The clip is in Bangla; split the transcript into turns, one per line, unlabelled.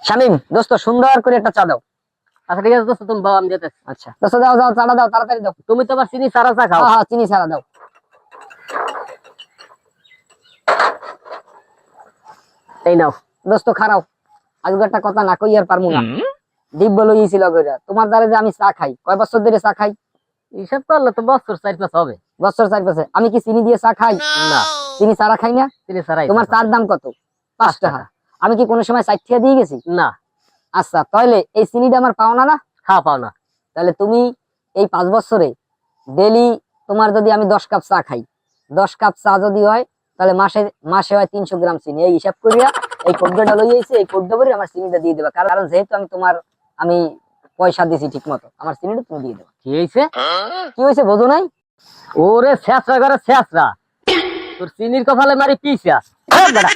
শামিম দোস্ত সুন্দর করে একটা চা দাও।
আচ্ছা ঠিক আছে দোস্ত, তুমি বাবা আমি যেতে।
আচ্ছা দোস্ত দাও দাও, চাটা দাও, তাড়াতাড়ি দাও।
তুমি তো আবার চিনি সারা চা খাও।
হ্যাঁ হ্যাঁ, চিনি ছাড়া দাও।
এই নাও
দোস্ত খারাও, আজকে একটা কথা না কই আর পারমু না। দিব্য লইছিল গইরা তোমার দ্বারা যে আমি চা খাই, কয় বছর ধরে চা খাই?
হিসাব করলে তো বছর 4-5 হবে।
বছর 4-5। আমি কি চিনি দিয়ে চা খাই?
না,
চিনি ছাড়া খাই না।
চিনি ছাড়াই।
তোমার চার দাম কত? 5 টাকা। আমি কি কোনো সময় 60 টাকা দিয়ে গেছি?
না।
আচ্ছা তাহলে এই চিনিটা আমার পাওনা না?
হ্যাঁ পাও না।
তাহলে তুমি এই 5 বছরে ডেলি তোমার যদি আমি 10 কাপ চা খাই, 10 কাপ চা যদি হয় তাহলে মাসে মাসে হয় 300 গ্রাম চিনি। এই হিসাব করিয়া এই কোডটা লই আইছি, এই কোডটা করে আমার চিনিটা দিয়ে দেবা। কারণ যেহেতু আমি পয়সা দিছি ঠিক মতো, আমার চিনিটা তুমি দিয়ে দেবা।
কি হয়েছে?
কি হয়েছে বোঝো নাই?
ওরে ছেঁচড়া করে ছেঁচড়া, তোর চিনির কপালে মারি পিসা।
বেটা